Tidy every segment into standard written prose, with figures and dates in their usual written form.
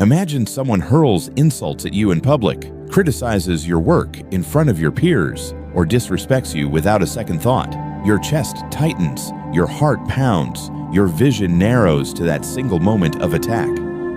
Imagine someone hurls insults at you in public, criticizes your work in front of your peers, or disrespects you without a second thought. Your chest tightens, your heart pounds, your vision narrows to that single moment of attack.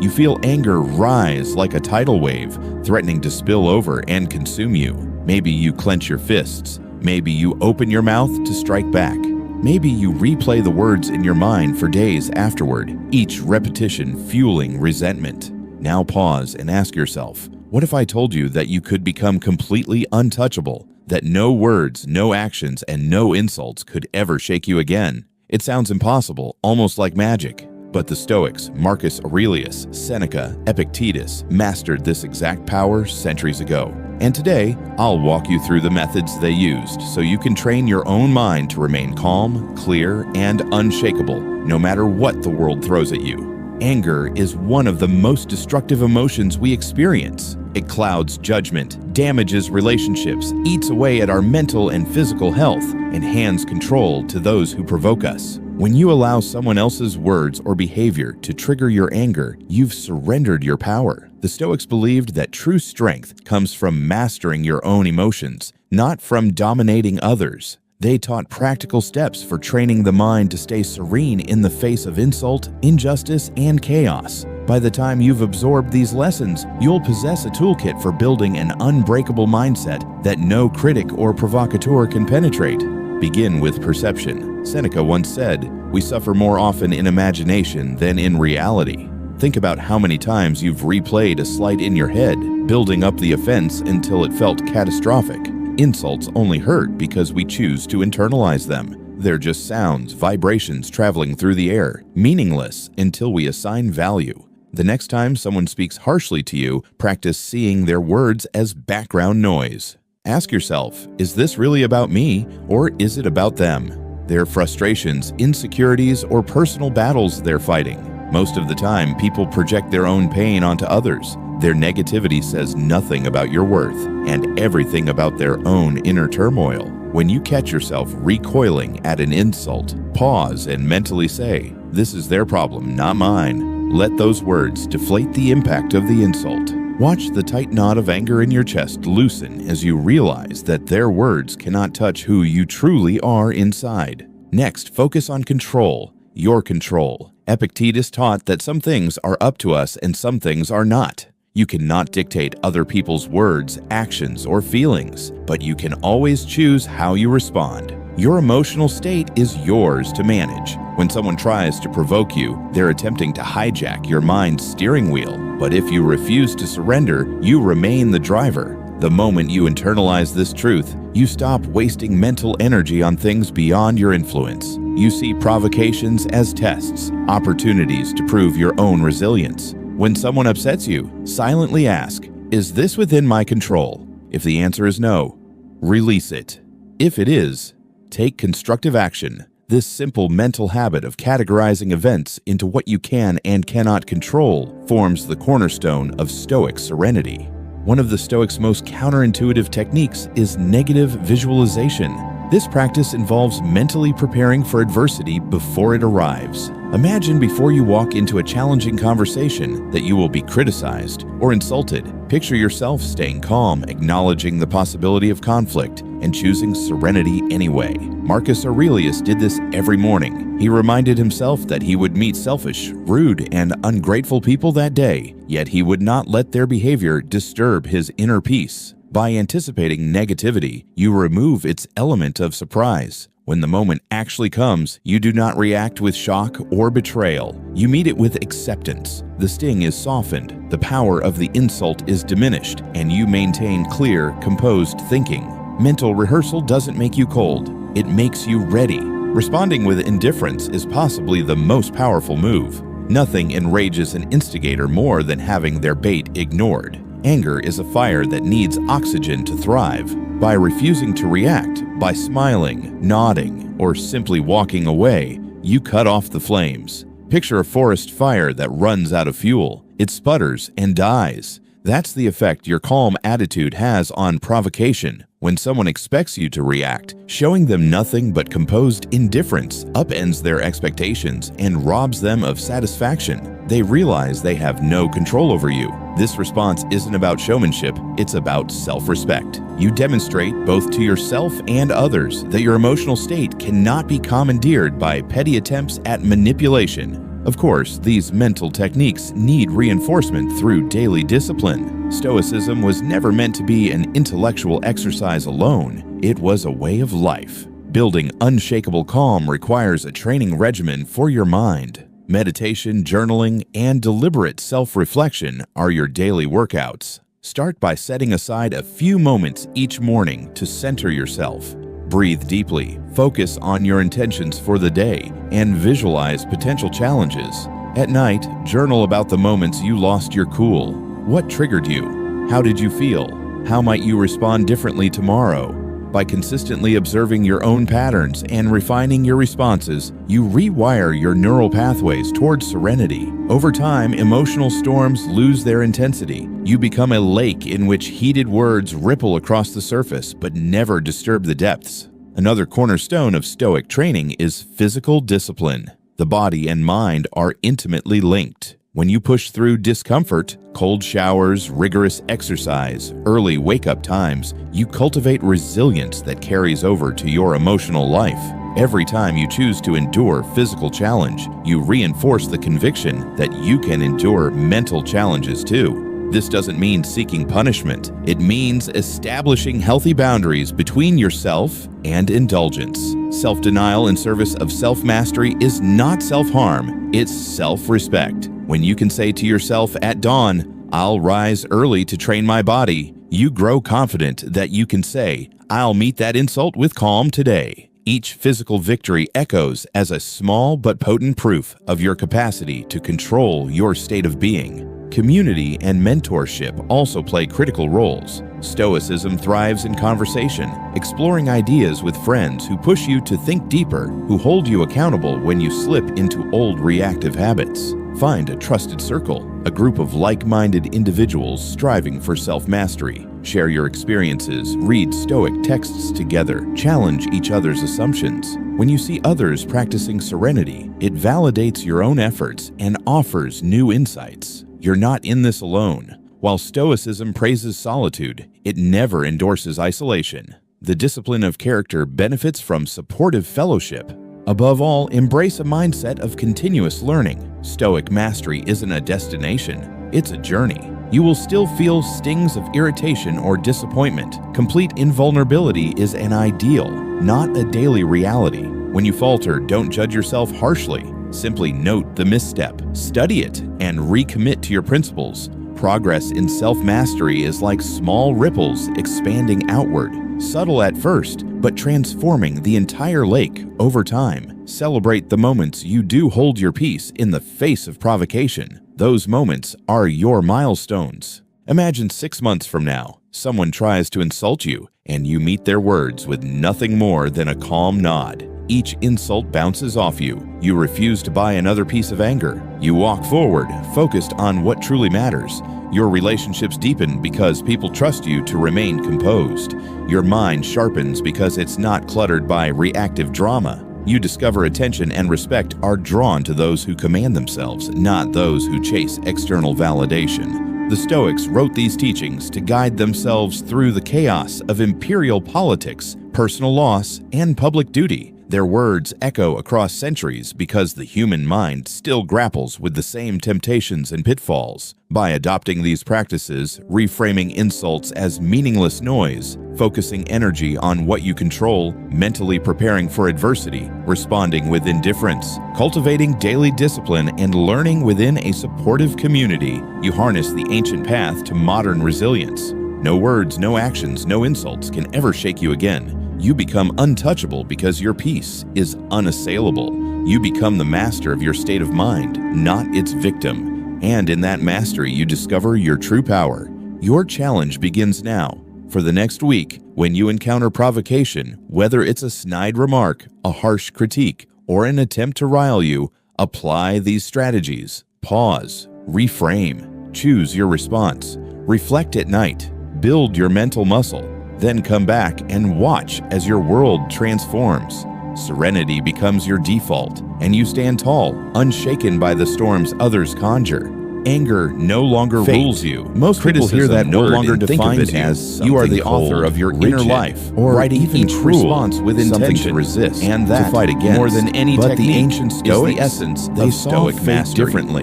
You feel anger rise like a tidal wave, threatening to spill over and consume you. Maybe you clench your fists. Maybe you open your mouth to strike back. Maybe you replay the words in your mind for days afterward, each repetition fueling resentment. Now pause and ask yourself, what if I told you that you could become completely untouchable, that no words, no actions, and no insults could ever shake you again? It sounds impossible, almost like magic. But the Stoics, Marcus Aurelius, Seneca, Epictetus, mastered this exact power centuries ago. And today, I'll walk you through the methods they used so you can train your own mind to remain calm, clear, and unshakable, no matter what the world throws at you. Anger is one of the most destructive emotions we experience. It clouds judgment, damages relationships, eats away at our mental and physical health, and hands control to those who provoke us. When you allow someone else's words or behavior to trigger your anger, you've surrendered your power. The Stoics believed that true strength comes from mastering your own emotions, not from dominating others. They taught practical steps for training the mind to stay serene in the face of insult, injustice, and chaos. By the time you've absorbed these lessons, you'll possess a toolkit for building an unbreakable mindset that no critic or provocateur can penetrate. Begin with perception. Seneca once said, "We suffer more often in imagination than in reality." Think about how many times you've replayed a slight in your head, building up the offense until it felt catastrophic. Insults only hurt because we choose to internalize them. They're just sounds, vibrations traveling through the air, meaningless until we assign value. The next time someone speaks harshly to you, practice seeing their words as background noise. Ask yourself, is this really about me, or is it about them? Their frustrations, insecurities, or personal battles they're fighting. Most of the time, people project their own pain onto others. Their negativity says nothing about your worth and everything about their own inner turmoil. When you catch yourself recoiling at an insult, pause and mentally say, "This is their problem, not mine." Let those words deflate the impact of the insult. Watch the tight knot of anger in your chest loosen as you realize that their words cannot touch who you truly are inside. Next, focus on control, your control. Epictetus taught that some things are up to us and some things are not. You cannot dictate other people's words, actions, or feelings, but you can always choose how you respond. Your emotional state is yours to manage. When someone tries to provoke you, they're attempting to hijack your mind's steering wheel. But if you refuse to surrender, you remain the driver. The moment you internalize this truth, you stop wasting mental energy on things beyond your influence. You see provocations as tests, opportunities to prove your own resilience. When someone upsets you, silently ask, "Is this within my control?" If the answer is no, release it. If it is, take constructive action. This simple mental habit of categorizing events into what you can and cannot control forms the cornerstone of Stoic serenity. One of the Stoics' most counterintuitive techniques is negative visualization. This practice involves mentally preparing for adversity before it arrives. Imagine before you walk into a challenging conversation that you will be criticized or insulted. Picture yourself staying calm, acknowledging the possibility of conflict, and choosing serenity anyway. Marcus Aurelius did this every morning. He reminded himself that he would meet selfish, rude, and ungrateful people that day, yet he would not let their behavior disturb his inner peace. By anticipating negativity, you remove its element of surprise. When the moment actually comes, you do not react with shock or betrayal. You meet it with acceptance. The sting is softened, the power of the insult is diminished, and you maintain clear, composed thinking. Mental rehearsal doesn't make you cold. It makes you ready. Responding with indifference is possibly the most powerful move. Nothing enrages an instigator more than having their bait ignored. Anger is a fire that needs oxygen to thrive. By refusing to react, by smiling, nodding, or simply walking away, you cut off the flames. Picture a forest fire that runs out of fuel. It sputters and dies. That's the effect your calm attitude has on provocation. When someone expects you to react, showing them nothing but composed indifference upends their expectations and robs them of satisfaction. They realize they have no control over you. This response isn't about showmanship, it's about self-respect. You demonstrate, both to yourself and others, that your emotional state cannot be commandeered by petty attempts at manipulation. Of course, these mental techniques need reinforcement through daily discipline. Stoicism was never meant to be an intellectual exercise alone. It was a way of life. Building unshakable calm requires a training regimen for your mind. Meditation, journaling, and deliberate self-reflection are your daily workouts. Start by setting aside a few moments each morning to center yourself. Breathe deeply, focus on your intentions for the day, and visualize potential challenges. At night, journal about the moments you lost your cool. What triggered you? How did you feel? How might you respond differently tomorrow? By consistently observing your own patterns and refining your responses, you rewire your neural pathways towards serenity. Over time, emotional storms lose their intensity. You become a lake in which heated words ripple across the surface but never disturb the depths. Another cornerstone of Stoic training is physical discipline. The body and mind are intimately linked. When you push through discomfort, cold showers, rigorous exercise, early wake-up times, you cultivate resilience that carries over to your emotional life. Every time you choose to endure physical challenge, you reinforce the conviction that you can endure mental challenges too. This doesn't mean seeking punishment. It means establishing healthy boundaries between yourself and indulgence. Self-denial in service of self-mastery is not self-harm, it's self-respect. When you can say to yourself at dawn, "I'll rise early to train my body," you grow confident that you can say, "I'll meet that insult with calm today." Each physical victory echoes as a small but potent proof of your capacity to control your state of being. Community and mentorship also play critical roles. Stoicism thrives in conversation, exploring ideas with friends who push you to think deeper, who hold you accountable when you slip into old reactive habits. Find a trusted circle, a group of like-minded individuals striving for self-mastery. Share your experiences, read Stoic texts together, challenge each other's assumptions. When you see others practicing serenity, it validates your own efforts and offers new insights. You're not in this alone. While Stoicism praises solitude, it never endorses isolation. The discipline of character benefits from supportive fellowship. Above all, embrace a mindset of continuous learning. Stoic mastery isn't a destination, it's a journey. You will still feel stings of irritation or disappointment. Complete invulnerability is an ideal, not a daily reality. When you falter, don't judge yourself harshly. Simply note the misstep, study it, and recommit to your principles. Progress in self-mastery is like small ripples expanding outward, subtle at first, but transforming the entire lake over time. Celebrate the moments you do hold your peace in the face of provocation. Those moments are your milestones. Imagine 6 months from now, someone tries to insult you, and you meet their words with nothing more than a calm nod. Each insult bounces off you. You refuse to buy another piece of anger. You walk forward, focused on what truly matters. Your relationships deepen because people trust you to remain composed. Your mind sharpens because it's not cluttered by reactive drama. You discover attention and respect are drawn to those who command themselves, not those who chase external validation. The Stoics wrote these teachings to guide themselves through the chaos of imperial politics, personal loss, and public duty. Their words echo across centuries because the human mind still grapples with the same temptations and pitfalls. By adopting these practices, reframing insults as meaningless noise, focusing energy on what you control, mentally preparing for adversity, responding with indifference, cultivating daily discipline, and learning within a supportive community, you harness the ancient path to modern resilience. No words, no actions, no insults can ever shake you again. You become untouchable because your peace is unassailable. You become the master of your state of mind, not its victim. And in that mastery, you discover your true power. Your challenge begins now. For the next week, when you encounter provocation, whether it's a snide remark, a harsh critique, or an attempt to rile you, apply these strategies. Pause, reframe, choose your response, reflect at night, build your mental muscle. Then come back and watch as your world transforms. Serenity becomes your default, and you stand tall, unshaken by the storms others conjure. Anger no longer rules you. Most people hear that no longer defines you. As you are the author of your inner life, or writing each response with intention to resist and that to fight against. More than any technique, the ancient Stoics, the essence of Stoic mastery differently.